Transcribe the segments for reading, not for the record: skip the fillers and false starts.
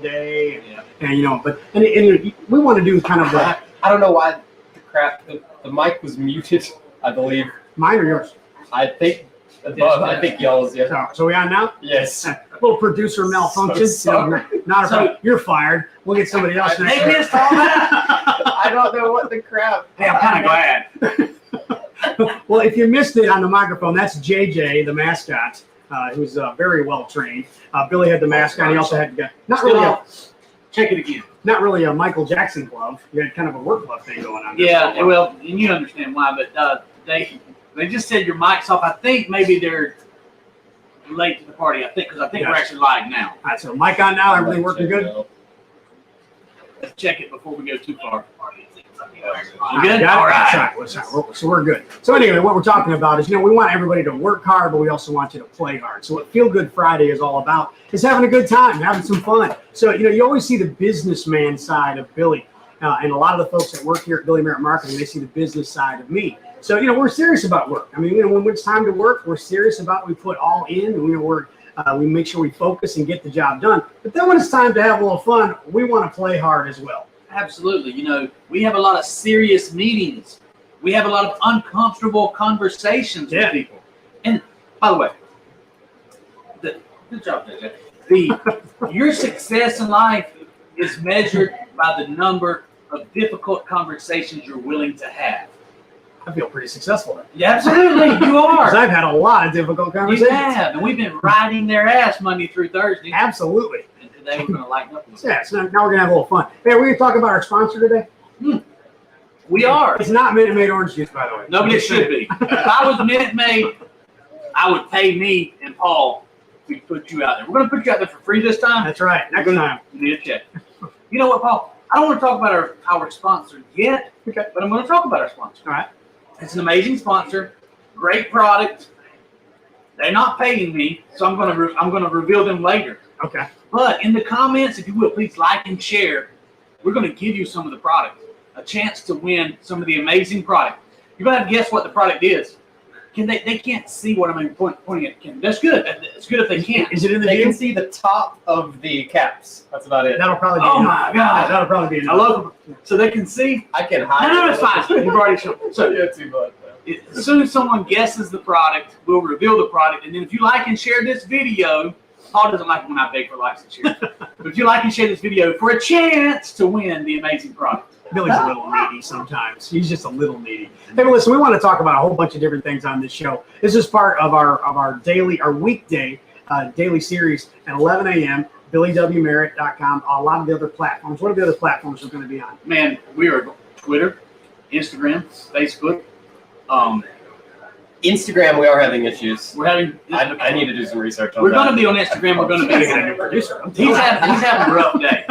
day, and but we want to do kind of the. I don't know why the mic was muted. I believe mine or yours. I think y'all's. Yeah. So we on now? Yes. A little producer malfunction. Not a problem. You're fired. We'll get somebody else next They missed all that. I don't know what the crap. Hey, I'm kind of glad. Well, if you missed it on the microphone, that's JJ, the mascot, who's very well trained. Billy had the mascot. He also had check it again. Not really a Michael Jackson glove. You had kind of a work glove thing going on. Yeah, well, and you understand why, but they just said your mic's off. I think maybe they're late to the party. I think because we're actually live now. All right, so mic on now. Everything working good? Let's check it before we go too far. You good? All right. So we're good. So anyway, what we're talking about is, we want everybody to work hard, but we also want you to play hard. So what Feel Good Friday is all about is having a good time, having some fun. So, you always see the businessman side of Billy. And a lot of the folks that work here at Billy Merritt Marketing, they see the business side of me. So, we're serious about work. I mean, when it's time to work, we're serious about it. We put all in, and we make sure we focus and get the job done. But then when it's time to have a little fun, we want to play hard as well. Absolutely. We have a lot of serious meetings. We have a lot of uncomfortable conversations with people. And by the way, good job, JJ. Your success in life is measured by the number of difficult conversations you're willing to have. I feel pretty successful then. Yeah, absolutely, you are. Because I've had a lot of difficult conversations. You have, and we've been riding their ass Monday through Thursday. Absolutely. And today we're going to lighten up. Yeah, so now we're going to have a little fun. Hey, we're going to talk about our sponsor today. We are. It's not Minute Maid Orange Juice, by the way. Nobody should be. If I was Minute Maid, I would pay me and Paul to put you out there. We're going to put you out there for free this time. That's right. Next time. You need a check. You know what, Paul? I don't want to talk about our sponsor yet, but I'm going to talk about our sponsor. All right. It's an amazing sponsor, great product. They're not paying me, so I'm going to reveal them later. Okay. But in the comments, if you will, please like and share. We're going to give you some of the product, a chance to win some of the amazing product. You're going to have to guess what the product is. They can't see what I'm pointing at. That's good. It's good if they can't. Is it in the They view? can see the top of the caps. That's about it. That'll probably be Oh enough. my God. That'll probably be enough. I love them. So they can see. I can hide. No, it's fine. You've already shown. So Yeah, too much. as soon as someone guesses the product, we'll reveal the product. And then if you like and share this video, Paul doesn't like when I beg for likes and shares. But if you like and share this video for a chance to win the amazing product. Billy's a little needy sometimes. He's just a little needy. Hey, but listen, we want to talk about a whole bunch of different things on this show. This is part of our weekday daily series at 11 a.m. BillyWMerritt.com. A lot of the other platforms. What are the other platforms we're going to be on? Man, we are Twitter, Instagram, Facebook. Instagram, we are having issues. We're having. I need to do some research on We're that. going to be on Instagram. We're going to be. a new producer. He's having a rough day.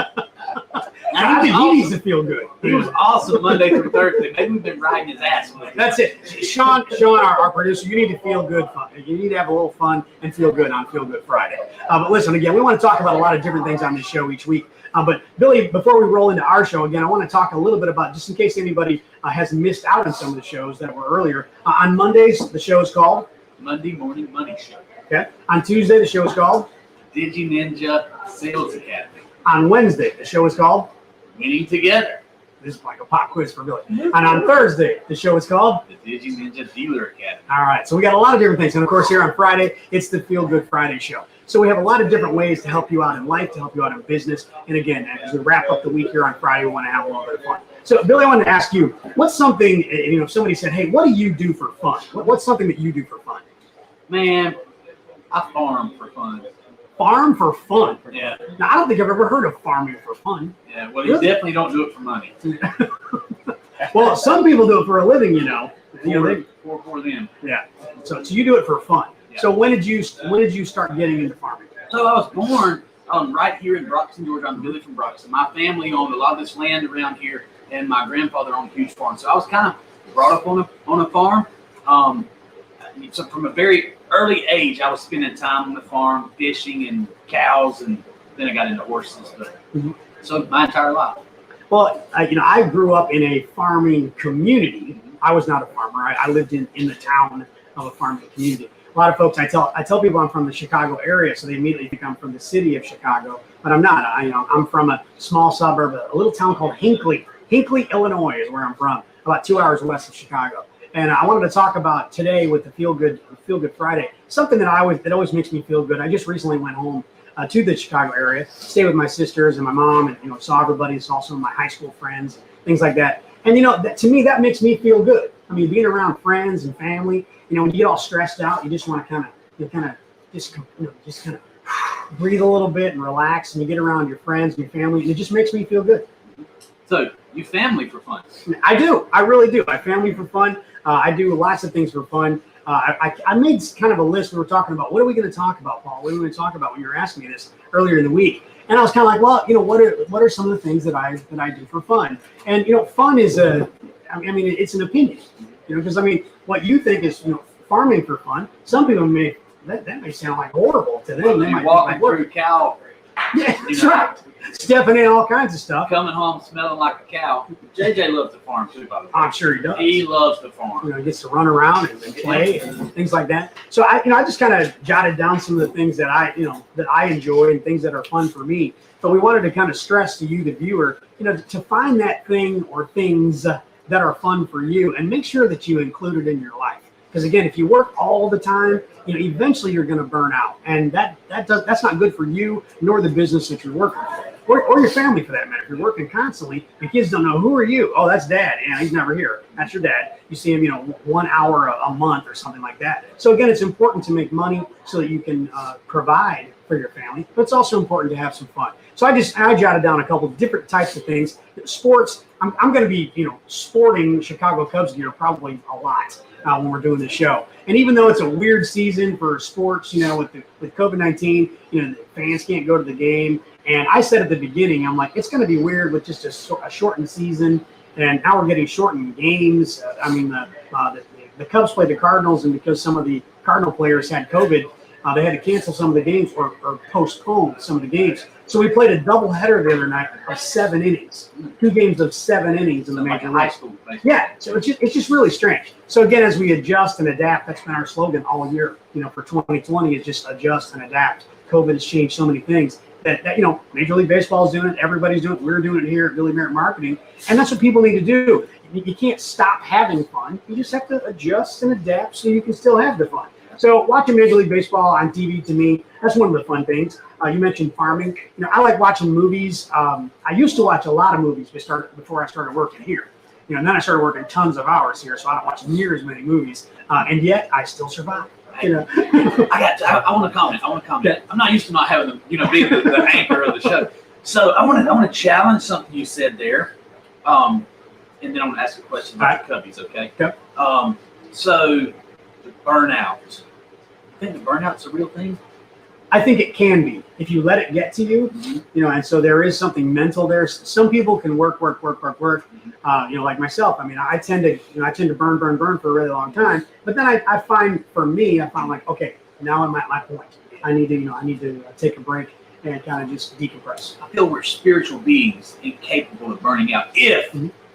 I think he needs to feel good. He was awesome Monday through Thursday. Maybe we've been riding his ass. That's it. Sean, our producer, you need to feel good. You need to have a little fun and feel good on Feel Good Friday. But listen, again, we want to talk about a lot of different things on this show each week. But Billy, before we roll into our show, again, I want to talk a little bit about, just in case anybody has missed out on some of the shows that were earlier. On Mondays, the show is called Monday Morning Money Show. Okay. On Tuesday, the show is called Digi Ninja Sales Academy. On Wednesday, the show is called Winning Together. This is like a pop quiz for Billy. And on Thursday, the show is called The Digi Ninja Dealer Academy. All right. So we got a lot of different things. And of course, here on Friday, it's the Feel Good Friday show. So we have a lot of different ways to help you out in life, to help you out in business. And again, as we wrap up the week here on Friday, we want to have a little bit of fun. So Billy, I wanted to ask you, what's something, if somebody said, hey, what do you do for fun? What's something that you do for fun? Man, I farm for fun. Farm for fun? Yeah. Now, I don't think I've ever heard of farming for fun. Yeah, well, you definitely don't do it for money. Well, some people do it for a living, For them. Yeah. So you do it for fun. Yeah. So when did you start getting into farming? So I was born right here in Broxton, Georgia. I'm Billy from Broxton. My family owned a lot of this land around here, and my grandfather owned a huge farm. So I was kind of brought up on a farm. So from a very early age, I was spending time on the farm, fishing and cows, and then I got into horses. But so my entire life. Well, I grew up in a farming community. I was not a farmer. I lived in the town of a farming community. A lot of folks, I tell people I'm from the Chicago area, so they immediately think I'm from the city of Chicago, but I'm not. I'm from a small suburb, a little town called Hinckley. Hinckley, Illinois is where I'm from, about 2 hours west of Chicago. And I wanted to talk about today with the Feel Good Friday, something that always makes me feel good. I just recently went home to the Chicago area, stayed with my sisters and my mom, and saw everybody, saw some of my high school friends, things like that. And to me, that makes me feel good. I mean, being around friends and family, when you get all stressed out, you just want to just kind of breathe a little bit and relax, and you get around your friends and your family, and it just makes me feel good. So you family for fun? I do. I really do. I family for fun. I do lots of things for fun. I made kind of a list. We were talking about, what are we going to talk about, Paul? What are we going to talk about when you were asking me this earlier in the week? And I was kind of like, well, what are some of the things that I do for fun? And fun is it's an opinion. Because what you think is farming for fun. Some people that may sound like horrible to them. They might walking through cow. Yeah, that's right. Stepping in all kinds of stuff. Coming home smelling like a cow. JJ loves to farm too, by the way. I'm sure he does. He loves to farm. He gets to run around and play and things like that. So I just kind of jotted down some of the things that I enjoy and things that are fun for me. But we wanted to kind of stress to you, the viewer, to find that thing or things that are fun for you, and make sure that you include it in your life. Because again, if you work all the time, eventually you're going to burn out, and that's not good for you nor the business that you're working for, or your family for that matter. If you're working constantly, the kids don't know, who are you? Oh, that's Dad. Yeah, he's never here. That's your dad. You see him, 1 hour a month or something like that. So again, it's important to make money so that you can provide for your family, but it's also important to have some fun. So I jotted down a couple of different types of things. Sports. I'm going to be sporting Chicago Cubs gear probably a lot. When we're doing the show. And even though it's a weird season for sports, with COVID-19, the fans can't go to the game. And I said at the beginning, I'm like, it's going to be weird with just a shortened season. And now we're getting shortened games. The Cubs played the Cardinals, and because some of the Cardinal players had COVID, they had to cancel some of the games or postpone some of the games. So we played a doubleheader the other night of 7 innings, 2 games of 7 innings in the major league. High school. Yeah, so it's just really strange. So again, as we adjust and adapt, that's been our slogan all year. For 2020 is just adjust and adapt. COVID has changed so many things that Major League Baseball is doing it, everybody's doing it. We're doing it here at Billy Merritt Marketing, and that's what people need to do. You can't stop having fun. You just have to adjust and adapt so you can still have the fun. So watching Major League Baseball on TV, to me, that's one of the fun things. You mentioned farming. I like watching movies. I used to watch a lot of movies before I started working here. And then I started working tons of hours here, so I don't watch near as many movies. And yet I still survive. I want to comment. Yeah. I'm not used to not having being the anchor of the show. So I want to challenge something you said there, and then I'm going to ask a question about the Cubbies. Okay. Yep. So the burnout. I think the burnout's a real thing. I think it can be if you let it get to you, and so there is something mental there. Some people can work, like myself. I tend to burn for a really long time, but then I find like, okay, now I'm at my point. I need to take a break and kind of just decompress. I feel we're spiritual beings incapable of burning out if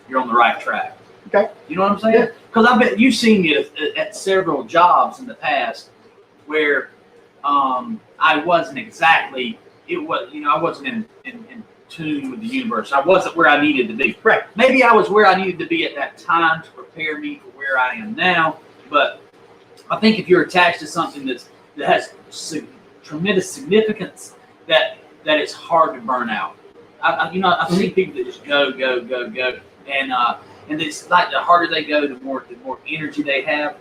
you're on the right track. Okay. You know what I'm saying? Because I bet you've seen it at several jobs in the past where I wasn't exactly. I wasn't in tune with the universe. I wasn't where I needed to be. Right. Maybe I was where I needed to be at that time to prepare me for where I am now. But I think if you're attached to something that has tremendous significance, that it's hard to burn out. I see people that just go, and it's like the harder they go, the more energy they have.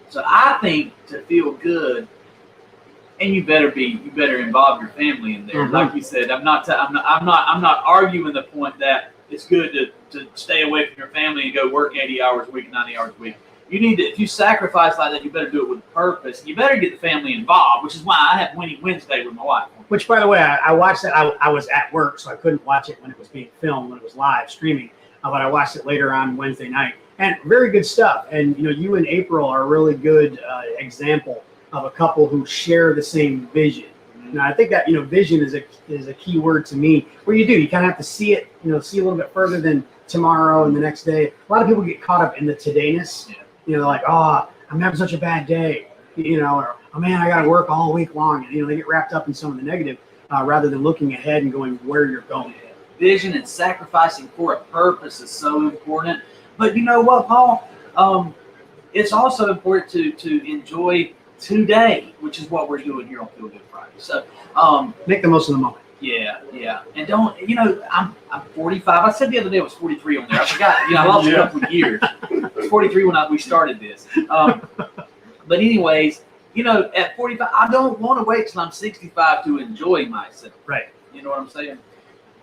So I think to feel good. And you better involve your family in there. Mm-hmm. Like you said, I'm not arguing the point that it's good to stay away from your family and go work 80 hours a week, 90 hours a week. You need to, if you sacrifice like that, you better do it with purpose. You better get the family involved, which is why I have Winnie Wednesday with my wife. Which, by the way, I watched that. I was at work, so I couldn't watch it when it was being filmed, when it was live streaming. But I watched it later on Wednesday night, and very good stuff. And you and April are a really good example of a couple who share the same vision. Now, I think that vision is a key word to me. Where you kind of have to see it, see a little bit further than tomorrow and the next day. A lot of people get caught up in the todayness. They're like, oh, I'm having such a bad day, or oh man, I got to work all week long. And, they get wrapped up in some of the negative rather than looking ahead and going where you're going. Vision and sacrificing for a purpose is so important. But you know what, Paul? It's also important to enjoy today, which is what we're doing here on Feel Good Friday. So make the most of the moment. Yeah. And don't, I'm 45. I said the other day I was 43 on there. I forgot, I lost a couple of years. I was 43 when we started this. But anyways, at 45, I don't want to wait till I'm 65 to enjoy myself. Right. You know what I'm saying?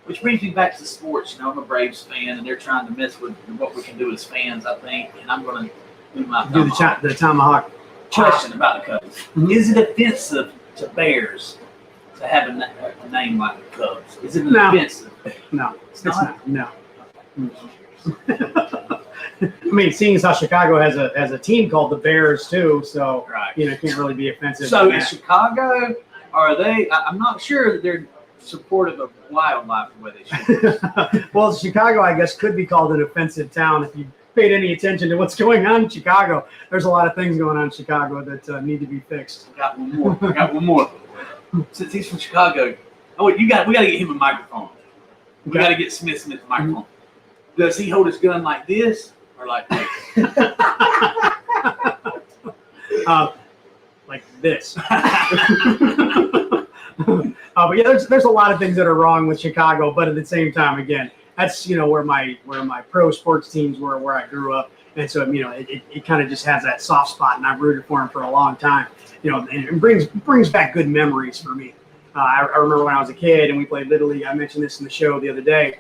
Which brings me back to sports. I'm a Braves fan, and they're trying to mess with what we can do as fans, I think. And I'm going to do the tomahawk. Question about the Cubs. Mm-hmm. Is it offensive to Bears to have a name like the Cubs? Is it offensive? No, it's not. No. I mean, seeing as how Chicago has a team called the Bears too, so right. It can't really be offensive. So in Chicago, are they? I'm not sure that they're supportive of wildlife the way they should. Well, Chicago, I guess, could be called an offensive town if you paid any attention to what's going on in Chicago. There's a lot of things going on in Chicago that need to be fixed. I got one more. Since he's from Chicago, we got to get him a microphone. We got to get Smith a microphone. Does he hold his gun like this or like this? Like this. But yeah, there's a lot of things that are wrong with Chicago, but at the same time, again, that's where my pro sports teams were, where I grew up, and so it kind of just has that soft spot, and I've rooted for them for a long time. And it brings back good memories for me. I remember when I was a kid and we played Little League. I mentioned this in the show the other day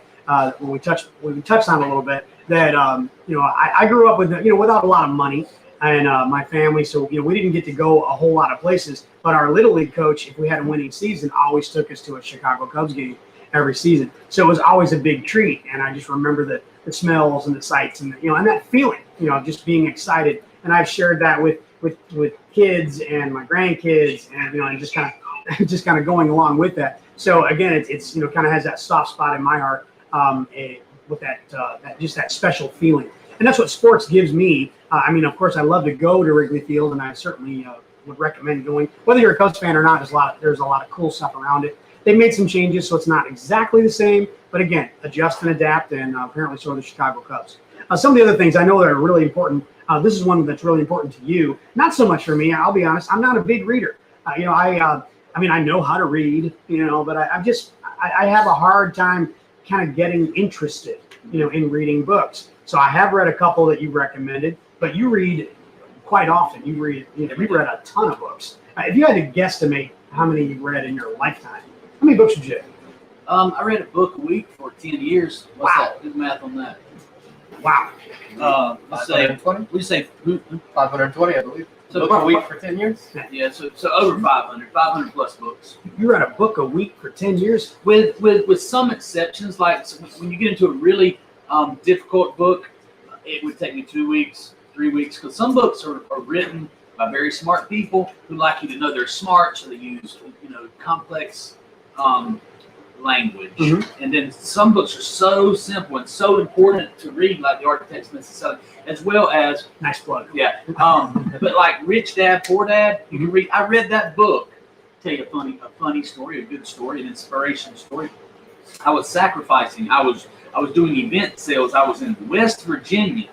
when we touched on it a little bit that I grew up with without a lot of money and my family, so we didn't get to go a whole lot of places. But our Little League coach, if we had a winning season, always took us to a Chicago Cubs game every season. So it was always a big treat, and I just remember the smells and the sights and and that feeling, just being excited. And I've shared that with kids and my grandkids, and and just kind of going along with that. So again, it's kind of has that soft spot in my heart with that special feeling, and that's what sports gives me. Of course, I love to go to Wrigley Field, and I certainly would recommend going. Whether you're a Cubs fan or not, there's a lot of cool stuff around it. They made some changes, so it's not exactly the same, but again, adjust and adapt, and apparently so are the Chicago Cubs. Some of the other things I know that are really important. This is one that's really important to you. Not so much for me. I'll be honest. I'm not a big reader. I know how to read, but I have a hard time kind of getting interested, in reading books. So I have read a couple that you recommended, but you read quite often. You've read a ton of books. If you had to guesstimate how many you've read in your lifetime, how many books would you? I read a book a week for 10 years. What's wow. that? Good math on that. Wow. Let's say 520. We say 520, I believe. So book a week for 10 years. Yeah, so over 500 plus books. You read a book a week for 10 years? With some exceptions, like when you get into a really difficult book, it would take me 2 weeks, 3 weeks, because some books are written by very smart people who like you to know they're smart, so they use complex language. Mm-hmm. And then some books are so simple and so important to read, like The Architect's Missing Selling, as well as nice plug. Yeah. But like Rich Dad, Poor Dad, you can read. I read that book. Tell you a funny story, a good story, an inspiration story. I was sacrificing. I was doing event sales. I was in West Virginia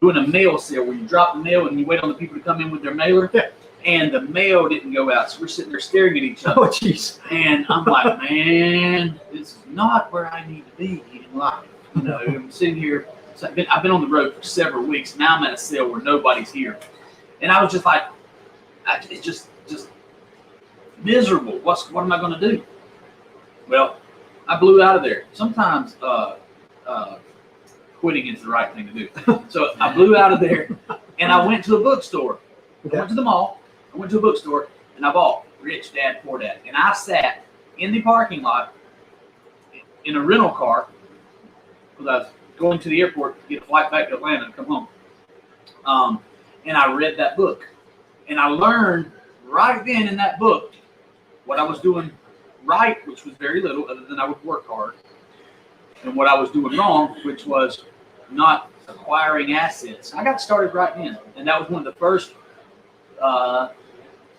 doing a mail sale where you drop the mail and you wait on the people to come in with their mailer. Yeah. And the mail didn't go out, so we're sitting there staring at each other. Oh, jeez. And I'm like, man, this is not where I need to be in life. I'm sitting here. So I've been on the road for several weeks. Now I'm at a sale where nobody's here, and I was just like, it's just miserable. What am I going to do? Well, I blew out of there. Sometimes quitting is the right thing to do. So I blew out of there, and I went to a bookstore. Okay. I went to the mall. I went to a bookstore, and I bought Rich Dad, Poor Dad. And I sat in the parking lot in a rental car because I was going to the airport to get a flight back to Atlanta and come home. And I read that book. And I learned right then in that book what I was doing right, which was very little, other than I would work hard, and what I was doing wrong, which was not acquiring assets. I got started right then. And that was one of the first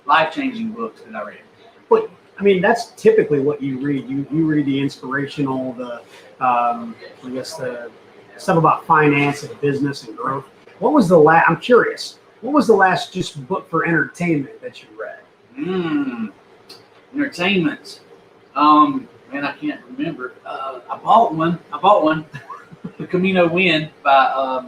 life-changing books that I read. But I mean, that's typically what you read. You read the inspirational, the I guess the stuff about finance and business and growth. What was the last? I'm curious. What was the last just book for entertainment that you read? Entertainment. Man, I can't remember. I bought one. The Camino Wind by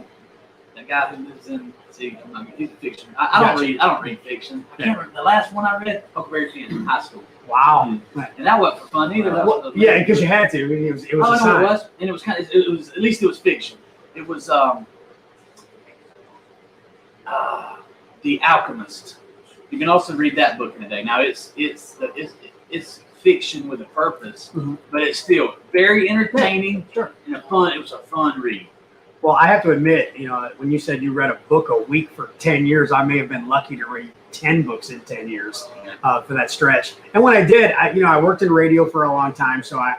a guy who lives in. See, he's a fiction. I don't read fiction. I can't remember. The last one I read, Huckleberry Finn in high school. Wow. And that wasn't for fun either. Yeah, because you had to. I mean, it was. It was, and it was kind of. It was at least it was fiction. It was The Alchemist. You can also read that book in a day. Now it's fiction with a purpose, but it's still very entertaining and fun. It was a fun read. Well, I have to admit, when you said you read a book a week for 10 years, I may have been lucky to read 10 books in 10 years for that stretch. And when I did, I worked in radio for a long time, so I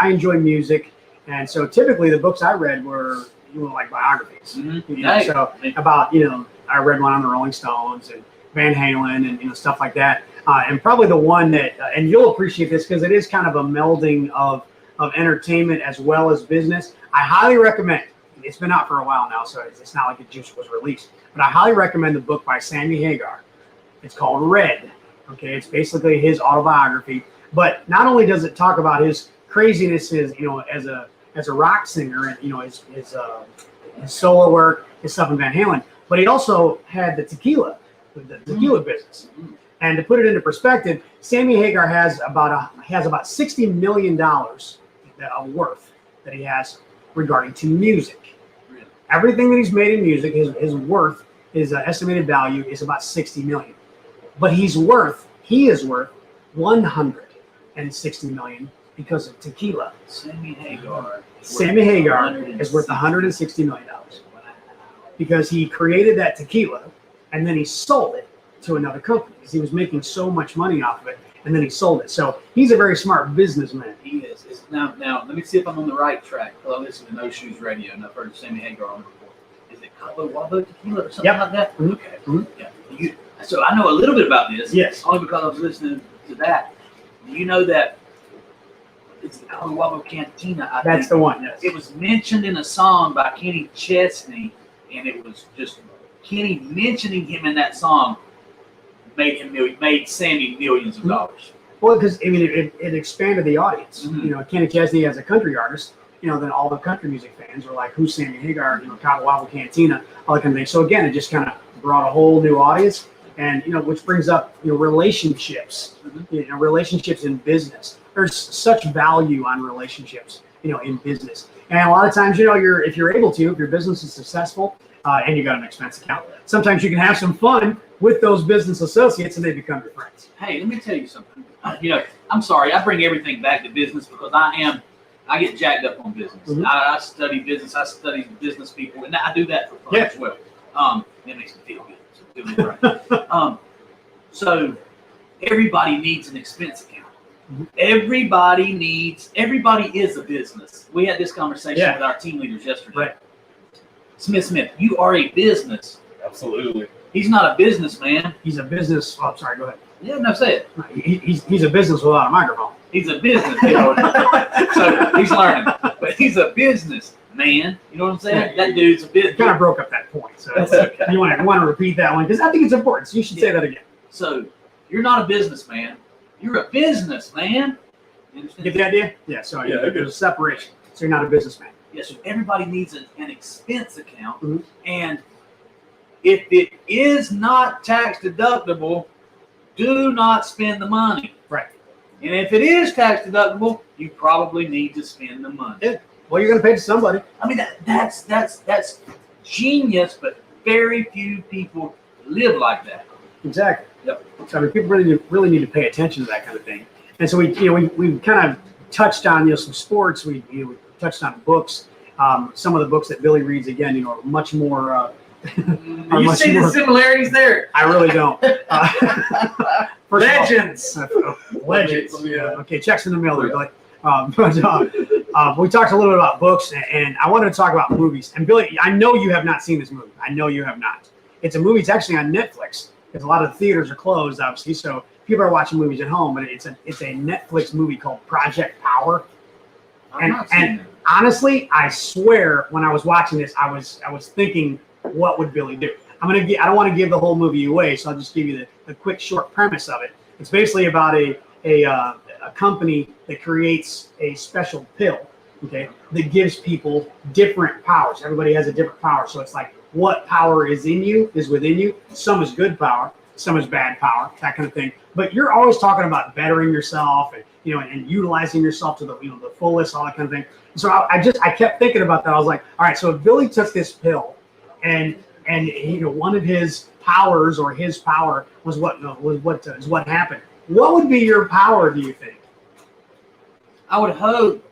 enjoy music, and so typically the books I read were like biographies. So about I read one on the Rolling Stones and Van Halen and stuff like that. And probably the one that, and you'll appreciate this because it is kind of a melding of entertainment as well as business. I highly recommend. It's been out for a while now, so it's not like it just was released. But I highly recommend the book by Sammy Hagar. It's called Red. Okay, it's basically his autobiography. But not only does it talk about his craziness, as a rock singer, and his solo work, his stuff in Van Halen, but he also had the tequila business. And to put it into perspective, Sammy Hagar has about $60 million of worth that he has regarding to music. Really? Everything that he's made in music, his worth, his estimated value is about $60 million. But he is worth $160 million because of tequila. Sammy Hagar is worth $160 million because he created that tequila and then he sold it to another company because he was making so much money off of it, and then he sold it. So he's a very smart businessman. He is. Now, let me see if I'm on the right track. Because I listen to No Shoes Radio, and I've heard Sammy Hagar on before. Is it Cabo Wabo Tequila or something like that? Mm-hmm. Okay. Mm-hmm. Yeah. So I know a little bit about this. Yes. Only because I was listening to that. Do you know that it's the Cabo Wabo Cantina? That's the one, yes. It was mentioned in a song by Kenny Chesney, and it was just Kenny mentioning him in that song made Sammy millions of dollars. Well, because it expanded the audience. Kenny Chesney as a country artist, then all the country music fans were like, "Who's Sammy Hagar?" Cabo Wabo Cantina, all that kind of thing. So again, it just kind of brought a whole new audience, and which brings up relationships, relationships in business. There's such value on relationships, in business, and a lot of times, if your business is successful, and you got an expense account, sometimes you can have some fun with those business associates and they become your friends. Hey, let me tell you something. I'm sorry, I bring everything back to business because I get jacked up on business. Mm-hmm. I study business, I study business people, and I do that for fun as well. That makes me feel good. So it feels right. So everybody needs an expense account. Mm-hmm. Everybody is a business. We had this conversation with our team leaders yesterday. Right. Smith, you are a business. Absolutely. He's not a businessman. He's a business. Oh, sorry. Go ahead. Yeah, no, say it. He's a business without a microphone. He's a business, so he's learning. But he's a business man. You know what I'm saying? That dude's a business. Kind of broke up that point. So that's okay. You want to repeat that one because I think it's important. So you should say that again. So you're not a businessman. You're a businessman. You understand? Get the idea? Yeah. So there's a separation. So you're not a businessman. Yes. So everybody needs an expense account, and if it is not tax deductible, do not spend the money. Right. And if it is tax deductible, you probably need to spend the money. Yeah. Well, you're going to pay to somebody. I mean, that's genius, but very few people live like that. Exactly. Yep. So people really need to pay attention to that kind of thing. And so we kind of touched on some sports. We touched on books. Some of the books that Billy reads again, are much more. You see the similarities there? I really don't. Legends. Legends. Okay, checks in the mail there, Billy. We talked a little bit about books, and I wanted to talk about movies. And Billy, I know you have not seen this movie. I know you have not. It's a movie. It's actually on Netflix. because a lot of the theaters are closed, obviously. So people are watching movies at home, but it's a Netflix movie called Project Power. And honestly, I swear when I was watching this, I was thinking, what would Billy do? I don't want to give the whole movie away, so I'll just give you the quick short premise of it. It's basically about a company that creates a special pill, okay, that gives people different powers. Everybody has a different power, so it's like what power is in you is within you. Some is good power, some is bad power, that kind of thing. But you're always talking about bettering yourself and and utilizing yourself to the the fullest, all that kind of thing. So I kept thinking about that. I was like, all right, so if Billy took this pill, and one of his powers or his power was what happened. What would be your power, do you think? I would hope.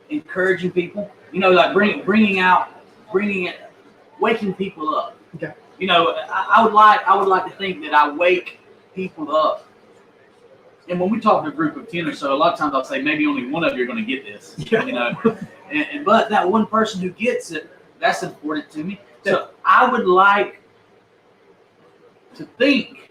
Encouraging people. Like waking people up. Okay. I would like to think that I wake people up. And when we talk to a group of 10 or so, a lot of times I'll say maybe only one of you are going to get this. Yeah. But that one person who gets it, that's important to me. So I would like to think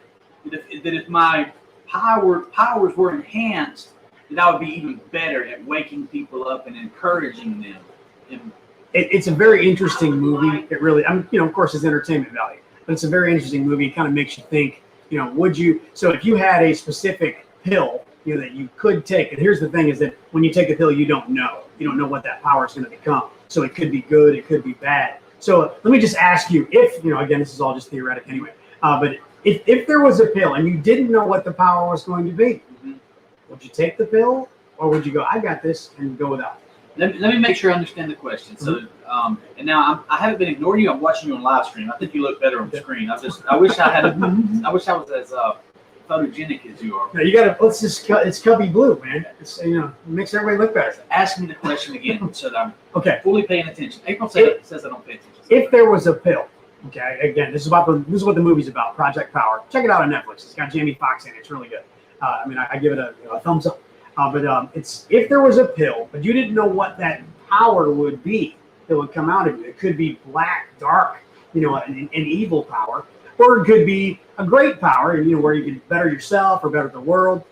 that if my powers were enhanced, that I would be even better at waking people up and encouraging them. It's a very interesting movie. It really, of course, it's entertainment value, but it's a very interesting movie. It kind of makes you think, would you? So if you had a specific pill, that you could take, and here's the thing: is that when you take a pill, you don't know what that power is going to become. So it could be good, it could be bad. So let me just ask you, if again, this is all just theoretic anyway. But if there was a pill and you didn't know what the power was going to be, would you take the pill, or would you go, I got this, and go without it? Let me make sure I understand the question. So, and now I haven't been ignoring you. I'm watching you on live stream. I think you look better on the screen. I wish I was as photogenic as you are. No, you gotta. It's cubby blue, man. It's it makes everybody look better. Ask me the question again, so that I'm okay. Fully paying attention. April says I don't pay attention. If there was a pill, okay. Again, this is what the movie's about. Project Power. Check it out on Netflix. It's got Jamie Foxx in it. It's really good. I give it a thumbs up. But it's if there was a pill, but you didn't know what that power would be that would come out of you. It could be black, dark, an evil power, or it could be a great power, where you could better yourself or better the world.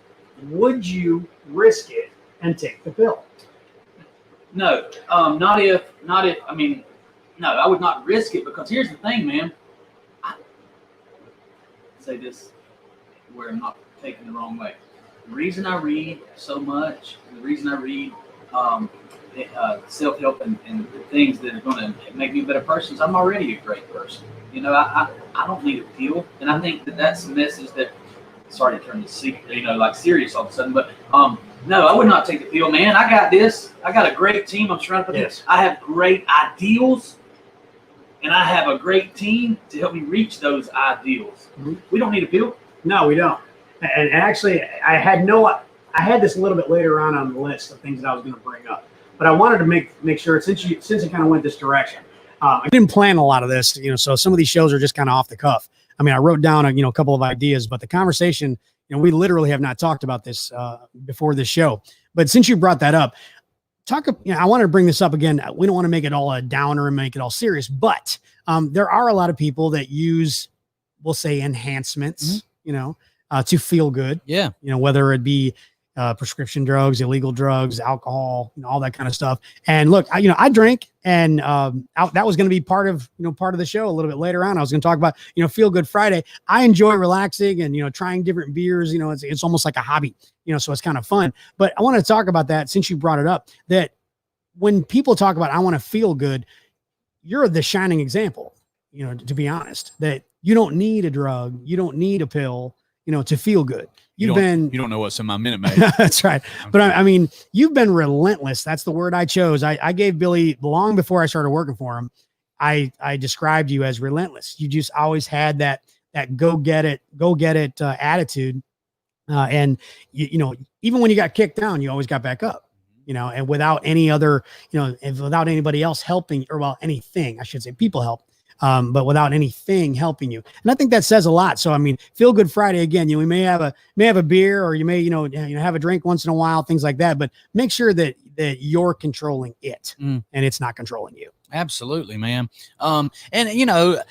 Would you risk it and take the pill? No, not if. No, I would not risk it, because here's the thing, man. I say this where I'm not taken the wrong way. The reason I read so much, the reason I read self-help and things that are going to make me a better person is I'm already a great person. I don't need a pill, and I think that's the message that. Sorry to turn this serious all of a sudden, but no, I would not take the pill, man. I got this. I got a great team. I'm surrounded by this. I have great ideals, and I have a great team to help me reach those ideals. Mm-hmm. We don't need a pill. No, we don't. And actually, I had this a little bit later on the list of things that I was going to bring up, but I wanted to make sure since it kind of went this direction. I didn't plan a lot of this, so some of these shows are just kind of off the cuff. I wrote down a couple of ideas, but the conversation, we literally have not talked about this before this show. But since you brought that up, I wanted to bring this up again. We don't want to make it all a downer and make it all serious, but there are a lot of people that use, we'll say, enhancements, to feel good. Yeah. Whether it be prescription drugs, illegal drugs, alcohol, all that kind of stuff. And look, I drink, and that was going to be part of the show a little bit later on. I was going to talk about, Feel Good Friday. I enjoy relaxing and, trying different beers. It's almost like a hobby, so it's kind of fun. But I want to talk about that since you brought it up, that when people talk about, I want to feel good, you're the shining example, to be honest, that you don't need a drug, you don't need a pill, to feel good. You don't know what's in my Minute Maid. That's right. But you've been relentless. That's the word I chose. I gave Billy, long before I started working for him, I described you as relentless. You just always had that go get it attitude. And even when you got kicked down, you always got back up, and without any other, and without anybody else helping, or anything, I should say, people help. But without anything helping you. And I think that says a lot. So, Feel Good Friday, again, we may have a beer, or you may, have a drink once in a while, things like that, but make sure that you're controlling it and it's not controlling you. Absolutely, man. And you know,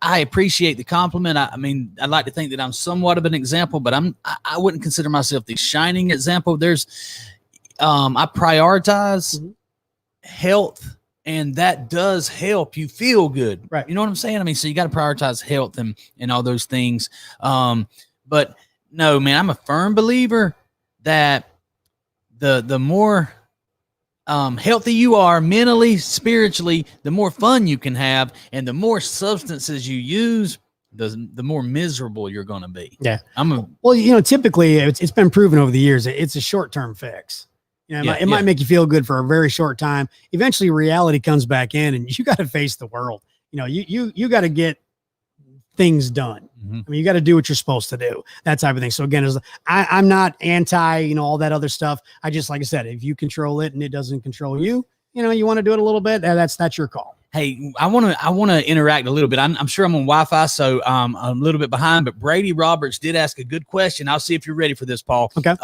I appreciate the compliment. I mean, I'd like to think that I'm somewhat of an example, but I wouldn't consider myself the shining example. I prioritize health, and that does help you feel good. Right. You know what I'm saying? I mean, so you got to prioritize health and all those things. But no, man, I'm a firm believer that the more healthy you are mentally, spiritually, the more fun you can have, and the more substances you use, the more miserable you're going to be. Yeah. Well, you know, typically it's been proven over the years. It's a short-term fix. You know, it might make you feel good for a very short time. Eventually reality comes back in and you got to face the world. You know, you got to get things done. I mean, you got to do what you're supposed to do, that type of thing. So again, I'm not anti, you know, all that other stuff. I just, like I said, if you control it and it doesn't control you, you know, you want to do it a little bit, that's your call. Hey, I want to interact a little bit. I'm sure I'm on Wi-Fi, so I'm a little bit behind, but Brady Roberts did ask a good question. I'll see if you're ready for this, Paul. Okay.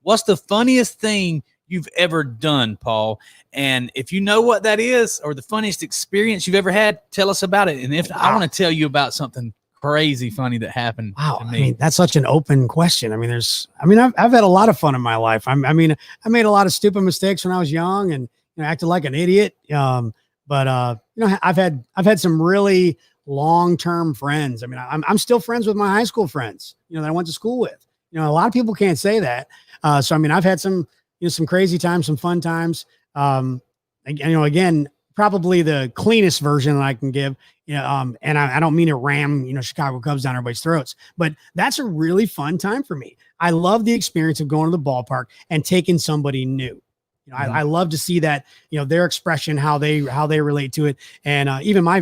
What's the funniest thing you've ever done, Paul? And if you know what that is, or the funniest experience you've ever had, tell us about it. And if I want to tell you about something crazy funny that happened to me. I mean, that's such an open question. I mean, I've had a lot of fun in my life. I made a lot of stupid mistakes when I was young and, you know, acted like an idiot. But you know, I've had some really long-term friends. I mean, I'm still friends with my high school friends, you know, that I went to school with. You know, a lot of people can't say that. So, I mean, I've had some crazy times, some fun times. You know, again, probably the cleanest version that I can give, you know, and I don't mean to ram, you know, Chicago Cubs down everybody's throats, but that's a really fun time for me. I love the experience of going to the ballpark and taking somebody new. You know, I love to see that, you know, their expression, how they relate to it. And even my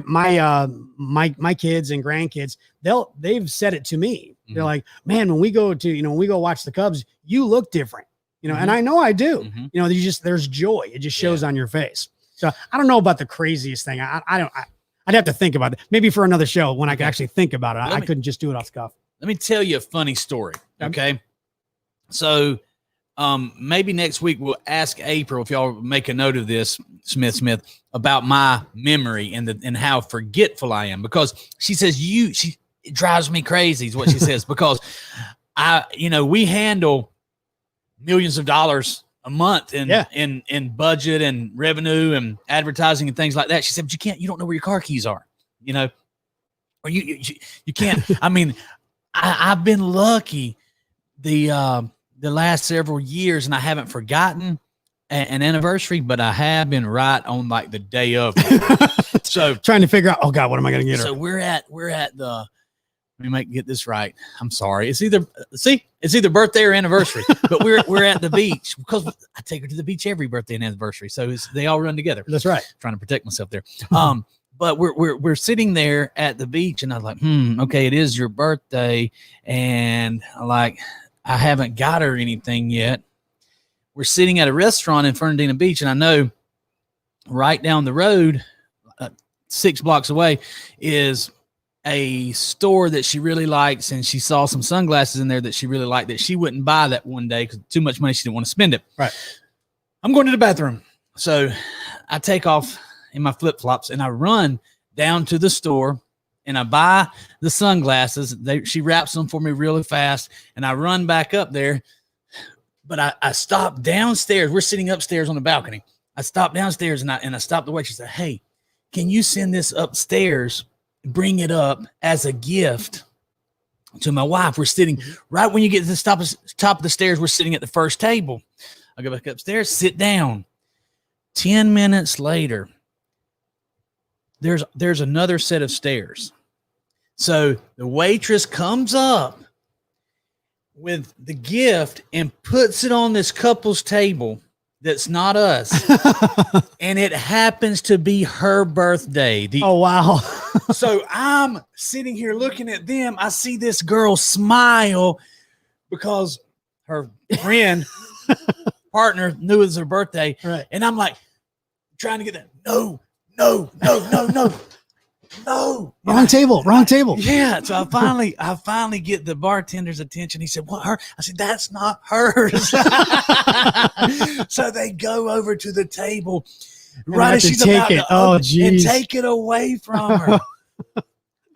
kids and grandkids, they've said it to me. They're like, man, when we go watch the Cubs, you look different, you know, and I know I do. You know, there's joy. It just shows on your face. So I don't know about the craziest thing. I'd have to think about it. Maybe for another show when I can actually think about it. I couldn't just do it off the cuff. Let me tell you a funny story. Okay. So maybe next week we'll ask April, if y'all make a note of this, Smith, about my memory and how forgetful I am, because she says it drives me crazy is what she says, because we handle millions of dollars a month in budget and revenue and advertising and things like that. She said, but you don't know where your car keys are, you know, or you can't. I mean, I've been lucky the last several years, and I haven't forgotten an anniversary, but I have been right on like the day of. So trying to figure out, oh God, what am I going to get her? So we're at the, let me get this right. I'm sorry. It's either birthday or anniversary, but we're at the beach because I take her to the beach every birthday and anniversary. So they all run together. That's right. Trying to protect myself there. But we're sitting there at the beach, and I was like, okay, it is your birthday. And I haven't got her anything yet. We're sitting at a restaurant in Fernandina Beach, and I know right down the road, 6 blocks away, is a store that she really likes, and she saw some sunglasses in there that she really liked that she wouldn't buy that one day because too much money, she didn't want to spend it. Right. I'm going to the bathroom. So I take off in my flip-flops and I run down to the store and I buy the sunglasses. She wraps them for me really fast, and I run back up there. But I stopped downstairs. We're sitting upstairs on the balcony. I stopped downstairs and I stopped the waitress. She said, hey, can you send this upstairs, bring it up as a gift to my wife? We're sitting right when you get to the top of the stairs. We're sitting at the first table. I go back upstairs, sit down. 10 minutes later, there's another set of stairs. So the waitress comes up with the gift and puts it on this couple's table that's not us. And it happens to be her birthday. Oh, wow. So I'm sitting here looking at them. I see this girl smile because her friend, partner knew it was her birthday. Right. And I'm like trying to get that. No. Wrong table. Yeah. So I finally get the bartender's attention. He said, what, her? I said, that's not hers. So they go over to the table. right as she's about to geez. and take it away from her.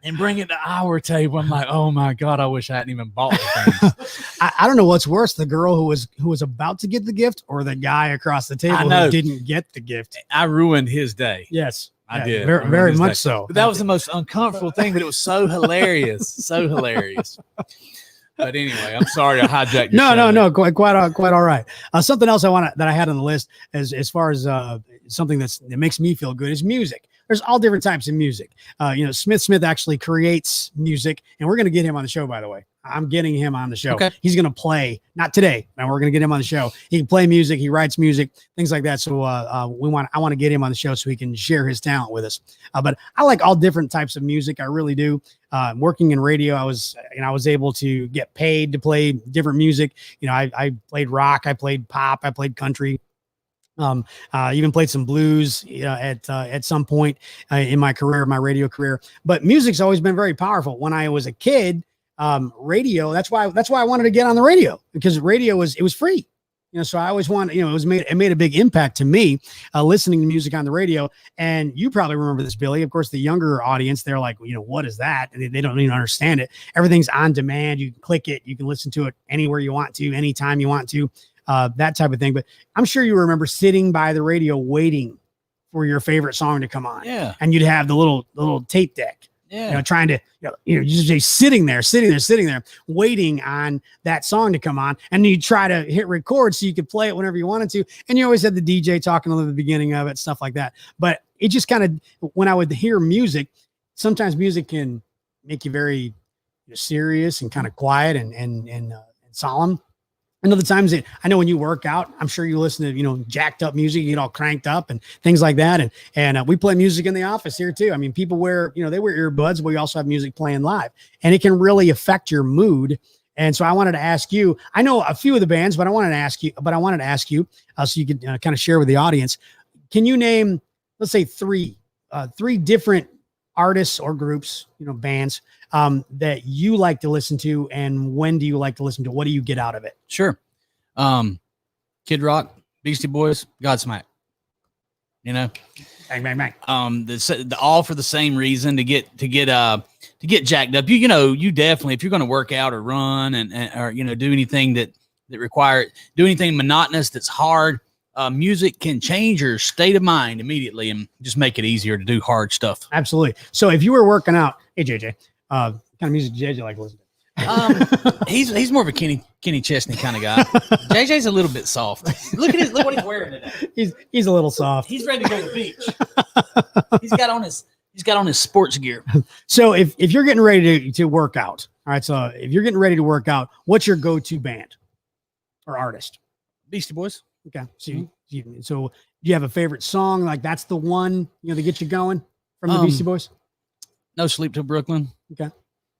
And bring it to our table. I'm like, oh my God, I wish I hadn't even bought the things. I don't know what's worse, the girl who was about to get the gift or the guy across the table who didn't get the gift. I ruined his day. Yes. I did. Very much so. But that was the most uncomfortable thing, but it was so hilarious. So hilarious. But anyway, I'm sorry I hijacked your No, quite all right. Something else that I had on the list as far as something that makes me feel good is music. There's all different types of music. Smith actually creates music, and we're going to get him on the show, by the way. I'm getting him on the show. Okay. He's going to play, not today, and we're going to get him on the show. He can play music. He writes music, things like that. So I want to get him on the show so he can share his talent with us. But I like all different types of music. I really do. Working in radio, I was able to get paid to play different music. I played rock, I played pop, I played country. Even played some blues at some point in my career, my radio career. But music's always been very powerful. When I was a kid, radio. That's why I wanted to get on the radio, because radio was free. So I always wanted. It made a big impact to me listening to music on the radio. And you probably remember this, Billy. Of course, the younger audience, they're like, what is that? And they don't even understand it. Everything's on demand. You can click it. You can listen to it anywhere you want to, anytime you want to. That type of thing. But I'm sure you remember sitting by the radio waiting for your favorite song to come on. Yeah. And you'd have the little tape deck. Yeah. Trying to, just sitting there, waiting on that song to come on. And you try to hit record so you could play it whenever you wanted to. And you always had the DJ talking at the beginning of it, stuff like that. But it just kind of, when I would hear music, sometimes music can make you very serious and kind of quiet and solemn. And other times, I know when you work out, I'm sure you listen to, jacked up music, you get all cranked up and things like that. And we play music in the office here too. I mean, people wear, they wear earbuds, but we also have music playing live, and it can really affect your mood. And so I wanted to ask you, I know a few of the bands, but I wanted to ask you so you could kind of share with the audience. Can you name, let's say three different artists or groups, bands, that you like to listen to, and when do you like to listen to? What do you get out of it? Sure. Kid Rock, Beastie Boys, Godsmack. Bang, bang, bang. The all for the same reason, to get jacked up. You definitely, if you're going to work out or run or do anything that do anything monotonous that's hard, music can change your state of mind immediately and just make it easier to do hard stuff. Absolutely. So if you were working out, hey JJ, kind of music JJ like to listen to? He's more of a Kenny Chesney kind of guy. JJ's a little bit soft. Look what he's wearing today. He's a little soft. He's ready to go to the beach. He's got on his sports gear. So if you're getting ready to work out, all right. So if you're getting ready to work out, what's your go-to band or artist? Beastie Boys. Okay. So you have a favorite song? Like that's the one, to get you going from the Beastie Boys? No Sleep Till Brooklyn. Okay.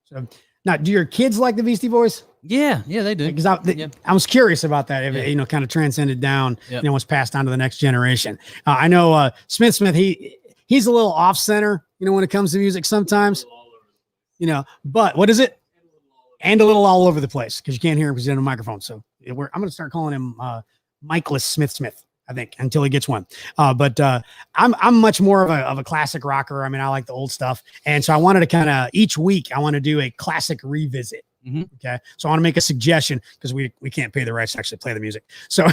So now, do your kids like the Beastie Boys? Yeah, they do. Because I was curious about that. If it, kind of transcended down, was passed on to the next generation. I know Smith. He's a little off center, when it comes to music sometimes. But what is it? And a little all over the place, because you can't hear him because he's on a microphone. So I'm going to start calling him Michaelis Smith, I think, until he gets one. But I'm much more of a classic rocker. I mean, I like the old stuff. And so I wanted to kind of, each week, I want to do a classic revisit. Mm-hmm. Okay. So I want to make a suggestion, because we can't pay the rights to actually play the music. So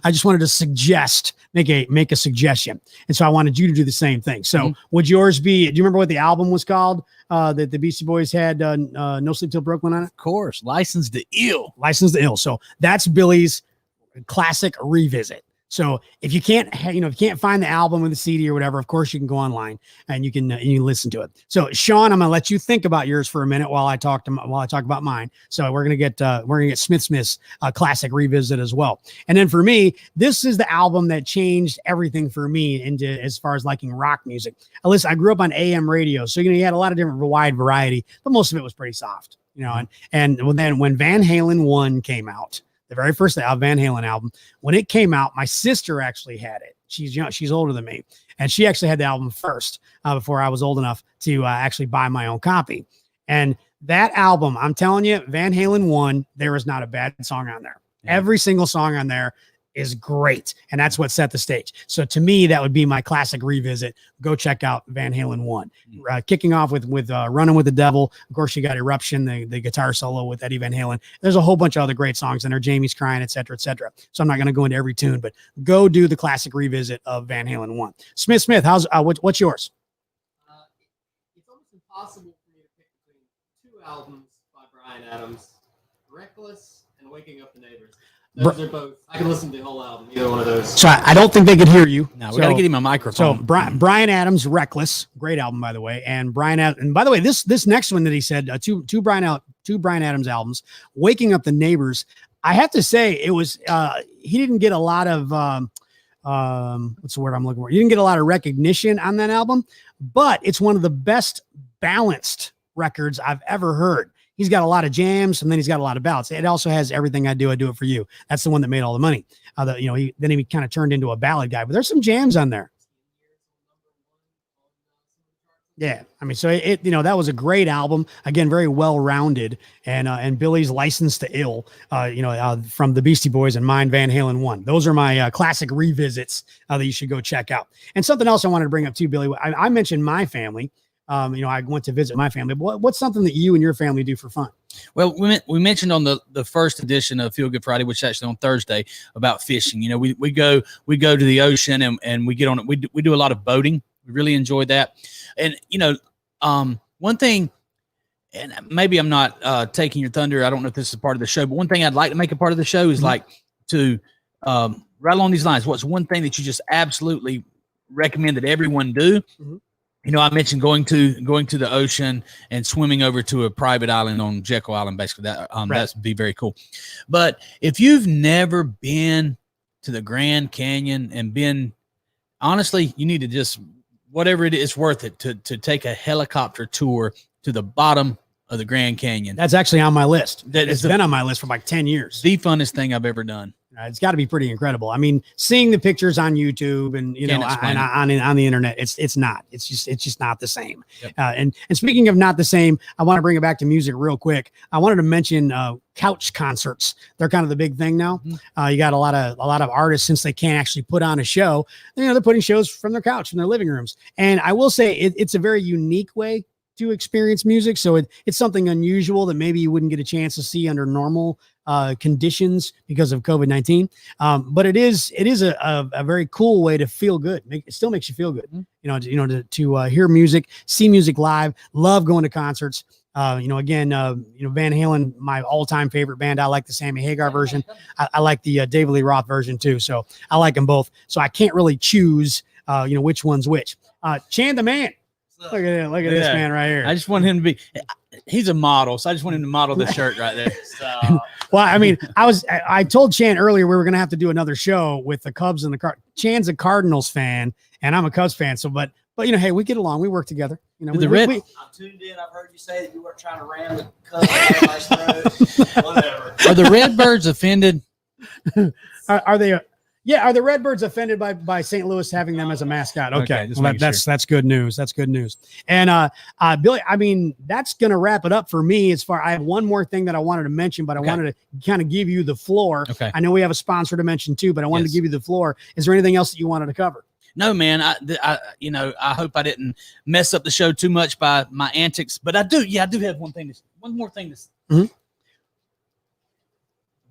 I just wanted to make a suggestion. And so I wanted you to do the same thing. So would yours be, do you remember what the album was called that the Beastie Boys had, No Sleep Till Brooklyn on it? Of course. License to Ill. So that's Billy's classic revisit. So if you can't, find the album or the CD or whatever, of course you can go online and you can listen to it. So Sean, I'm gonna let you think about yours for a minute while I talk about mine. So we're gonna get Smith's classic revisit as well. And then for me, this is the album that changed everything for me as far as liking rock music. I grew up on AM radio, so you had a lot of different wide variety, but most of it was pretty soft. And then when Van Halen 1 came out, the very first Van Halen album, when it came out, my sister actually had it. She's young, she's older than me, and she actually had the album first before I was old enough to actually buy my own copy. And that album, I'm telling you, Van Halen 1, there is not a bad song on there. Yeah. Every single song on there is great, and that's what set the stage. So to me, that would be my classic revisit. Go check out Van Halen 1. Kicking off with Running with the Devil. Of course, you got Eruption, the guitar solo with Eddie Van Halen. There's a whole bunch of other great songs in there. Jamie's Crying, et cetera, et cetera. So I'm not going to go into every tune, but go do the classic revisit of Van Halen 1. Smith, how's what's yours? It's almost impossible for me to pick between 2 albums by Bryan Adams, Reckless and Waking Up the Neighbors. Those are both. I can listen to the whole album, either one of those. So I don't think they could hear you. No, we got to get him a microphone. So Bryan Adams, Reckless, great album, by the way. And and by the way, this next one that he said, two Bryan Adams albums, Waking Up the Neighbors. I have to say, it was he didn't get a lot of what's the word I'm looking for? He didn't get a lot of recognition on that album, but it's one of the best balanced records I've ever heard. He's got a lot of jams, and then he's got a lot of ballads. It also has Everything I Do It For You. That's the one that made all the money. He kind of turned into a ballad guy, but there's some jams on there. Yeah, I mean, so that was a great album. Again, very well-rounded, and Billy's License to Ill, from the Beastie Boys and mine, Van Halen 1. Those are my classic revisits that you should go check out. And something else I wanted to bring up too, Billy. I mentioned my family. I went to visit my family. But what's something that you and your family do for fun? Well, we mentioned on the first edition of Feel Good Friday, which is actually on Thursday, about fishing. We go to the ocean and we get on it. We do a lot of boating. We really enjoy that. And one thing, and maybe I'm not taking your thunder. I don't know if this is part of the show, but one thing I'd like to make a part of the show is like to right along these lines. What's one thing that you just absolutely recommend that everyone do? Mm-hmm. I mentioned going to the ocean and swimming over to a private island on Jekyll Island. Basically, that'd be very cool. But if you've never been to the Grand Canyon and been, honestly, you need to just, whatever it is, worth it to take a helicopter tour to the bottom of the Grand Canyon. That's actually on my list. It's been on my list for like 10 years. The funnest thing I've ever done. It's got to be pretty incredible. I mean, seeing the pictures on YouTube and on the internet, it's just not the same. Yep. And speaking of not the same, I want to bring it back to music real quick. I wanted to mention couch concerts. They're kind of the big thing now. Mm-hmm. You got a lot of artists, since they can't actually put on a show, they're putting shows from their couch, from their living rooms. And I will say it's a very unique way to experience music. So it's something unusual that maybe you wouldn't get a chance to see under normal conditions because of COVID-19. But it is a very cool way to feel good. It still makes you feel good. Mm-hmm. To hear music, see music live, love going to concerts. Van Halen, my all-time favorite band. I like the Sammy Hagar version. I like the David Lee Roth version too. So I like them both. So I can't really choose, which one's which. Chan the Man. Look at this man right here. I just want him to be. He's a model, so I just want him to model the shirt right there. So. Well, I mean, I told Chan earlier we were going to have to do another show with the Cubs and the Cardinals. Chan's a Cardinals fan, and I'm a Cubs fan. So, but hey, we get along. We work together. I'm tuned in. I've heard you say that you weren't trying to ram the Cubs. Whatever. Are the Redbirds offended? Are they? Yeah, are the Redbirds offended by St. Louis having them as a mascot? Okay, well, that's good news. That's good news. And Billy, I mean, that's going to wrap it up for me. I have one more thing that I wanted to mention, but I wanted to kind of give you the floor. Okay. I know we have a sponsor to mention too, but I wanted to give you the floor. Is there anything else that you wanted to cover? No, man. I hope I didn't mess up the show too much by my antics, but I do. Yeah, I do have one more thing to. Mm-hmm.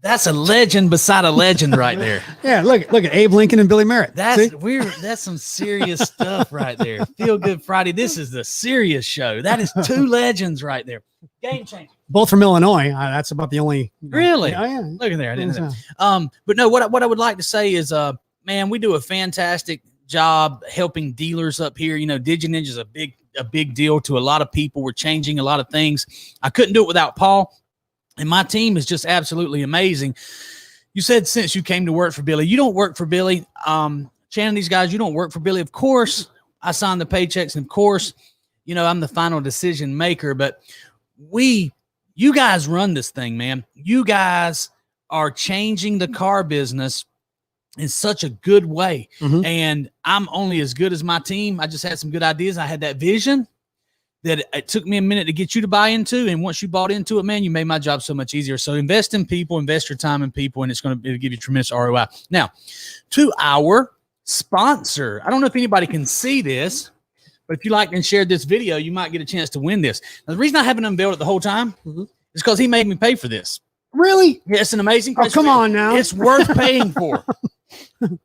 That's a legend beside a legend right there. Yeah, look at Abe Lincoln and Billy Merritt. That's some serious stuff right there. Feel Good Friday. This is the serious show. That is two legends right there. Game changer. Both from Illinois. That's about the only. Really? Oh yeah. Look at there. I didn't know. But no, what I would like to say is, man, we do a fantastic job helping dealers up here. DigiNinja is a big deal to a lot of people. We're changing a lot of things. I couldn't do it without Paul. And my team is just absolutely amazing. You said since you came to work for Billy, you don't work for Billy. Shannon, these guys, you don't work for Billy. Of course, I sign the paychecks. And of course, I'm the final decision maker. But you guys run this thing, man. You guys are changing the car business in such a good way. Mm-hmm. And I'm only as good as my team. I just had some good ideas. I had that vision. that it took me a minute to get you to buy into. And once you bought into it, man, you made my job so much easier. So invest in people, invest your time in people, and it'll give you tremendous ROI. Now, to our sponsor, I don't know if anybody can see this, but if you liked and shared this video, you might get a chance to win this. Now, the reason I haven't unveiled it the whole time is because he made me pay for this. Really? Yeah, it's an amazing price. Oh, come on now. It's worth paying for.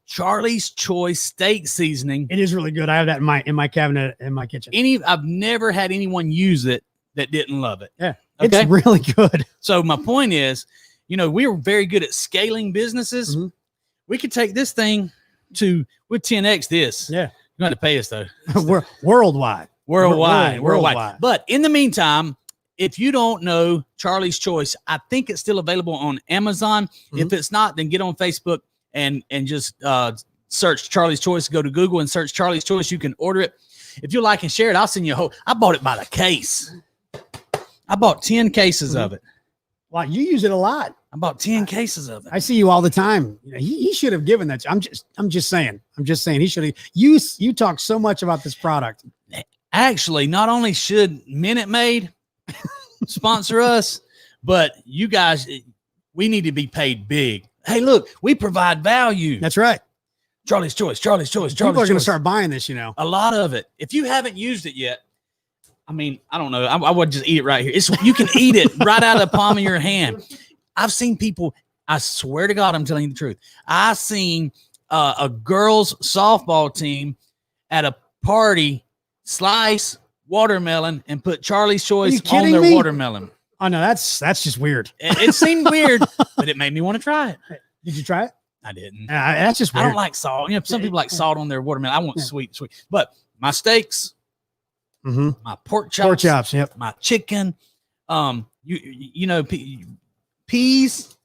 Charlie's Choice steak seasoning. It is really good. I have that in my cabinet in my kitchen. I've never had anyone use it that didn't love it. Yeah, okay? It's really good. So my point is, we are very good at scaling businesses. We could take this thing with 10x this. Yeah, you got to pay us though. We're worldwide. But in the meantime, if you don't know Charlie's Choice, I think it's still available on Amazon. If it's not, then get on Facebook and just search Charlie's Choice. Go to Google and search Charlie's Choice. You can order it. If you like and share it, I'll send you a whole. I bought it by the case. I bought 10 cases of it. Wow, you use it a lot. I bought 10 cases of it. I see you all the time. He should have given that to you. I'm just saying. He should have. You talk so much about this product. Actually, not only should Minute Maid sponsor us, but you guys, we need to be paid big. Hey, look, we provide value. That's right. Charlie's Choice. People are going to start buying this, A lot of it. If you haven't used it yet, I mean, I don't know. I would just eat it right here. You can eat it right out of the palm of your hand. I've seen people, I swear to God, I'm telling you the truth. I seen a girls softball team at a party slice watermelon and put Charlie's Choice on their watermelon. Oh no, that's just weird. It seemed weird, but it made me want to try it. Did you try it? I didn't. That's just weird. I don't like salt. Some people like salt on their watermelon. I want sweet. But my steaks, my pork chops, yep. My chicken, peas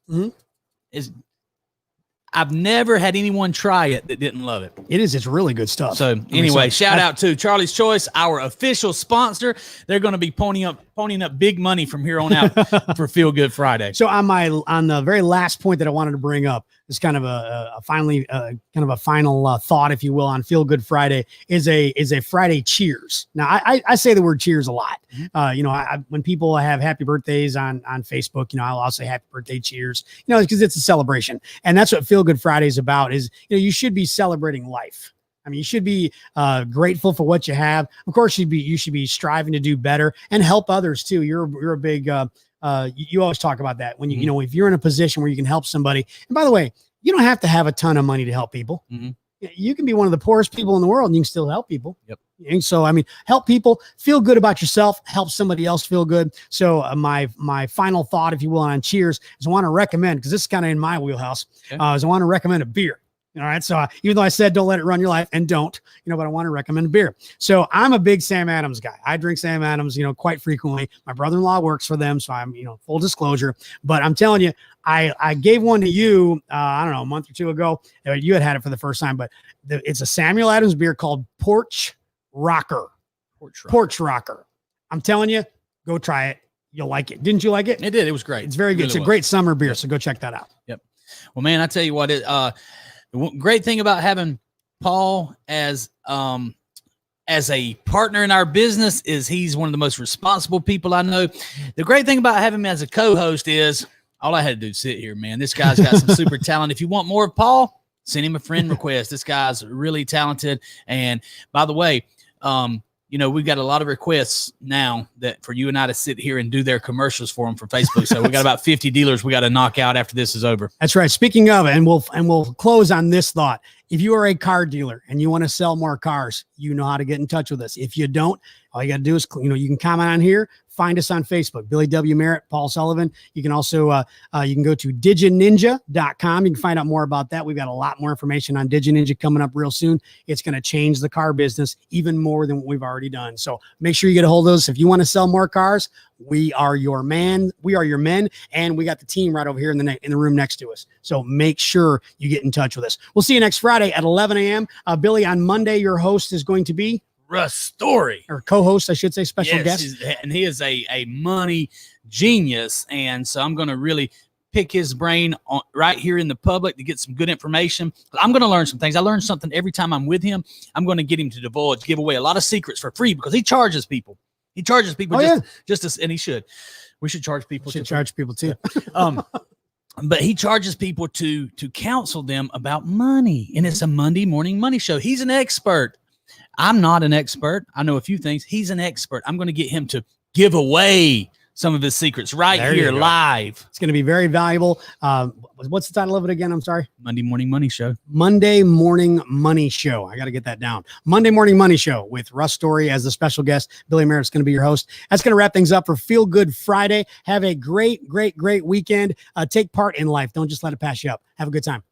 is. I've never had anyone try it that didn't love it. It's really good stuff. So anyway, shout out to Charlie's Choice, our official sponsor. They're going to be ponying up big money from here on out for Feel Good Friday. So on the very last point that I wanted to bring up is kind of a final thought, if you will, on Feel Good Friday is a Friday cheers. Now I say the word cheers a lot. When people have happy birthdays on Facebook, I'll say happy birthday cheers, because it's a celebration. And that's what Feel Good Friday is about is, you should be celebrating life. I mean, you should be grateful for what you have. Of course, you should be striving to do better and help others too. You're a big, you always talk about that when if you're in a position where you can help somebody. And by the way, you don't have to have a ton of money to help people. You can be one of the poorest people in the world and you can still help people. Yep. And so, help people, feel good about yourself, help somebody else feel good. So my final thought, if you will, on cheers is I want to recommend, because this is kind of in my wheelhouse, is I want to recommend a beer. All right. So even though I said don't let it run your life, and don't, but I want to recommend a beer. So I'm a big Sam Adams guy. I drink Sam Adams, quite frequently. My brother-in-law works for them. So I'm, full disclosure. But I'm telling you, I gave one to you, I don't know, a month or two ago. You had it for the first time, but it's a Samuel Adams beer called Porch Rocker. Porch Rocker. I'm telling you, go try it. You'll like it. Didn't you like it? It did. It was great. It's very good. It's a great summer beer. So go check that out. Yep. Well, man, I tell you what, the great thing about having Paul as a partner in our business is he's one of the most responsible people I know. The great thing about having him as a co-host is all I had to do is sit here, man. This guy's got some super talent. If you want more of Paul, send him a friend request. This guy's really talented. And by the way, we've got a lot of requests now that for you and I to sit here and do their commercials for them for Facebook. So we got about 50 dealers we got to knock out after this is over. That's right. Speaking of, and we'll close on this thought. If you are a car dealer and you want to sell more cars, you know how to get in touch with us. If you don't, all you got to do is, you can comment on here, find us on Facebook, Billy W. Merritt, Paul Sullivan. You can also, you can go to digininja.com. You can find out more about that. We've got a lot more information on DigiNinja coming up real soon. It's going to change the car business even more than what we've already done. So make sure you get a hold of us. If you want to sell more cars, we are your man. We are your men. And we got the team right over here in the room next to us. So make sure you get in touch with us. We'll see you next Friday at 11 a.m. Billy, on Monday, your host is going to be Russ Story, or co-host, I should say, special guest. And he is a money genius. And so I'm going to really pick his brain right here in the public to get some good information. I'm going to learn some things. I learn something every time I'm with him. I'm going to get him to give away a lot of secrets for free because he charges people. He charges people Oh, just as, and he should. We should charge people. Should charge people too. But he charges people to counsel them about money, and it's a Monday morning money show. He's an expert. I'm not an expert. I know a few things. He's an expert. I'm going to get him to give away some of his secrets right here live. It's going to be very valuable. What's the title of it again? I'm sorry. Monday Morning Money Show. Monday Morning Money Show. I got to get that down. Monday Morning Money Show with Russ Story as the special guest. Billy Merritt's going to be your host. That's going to wrap things up for Feel Good Friday. Have a great weekend. Take part in life. Don't just let it pass you up. Have a good time.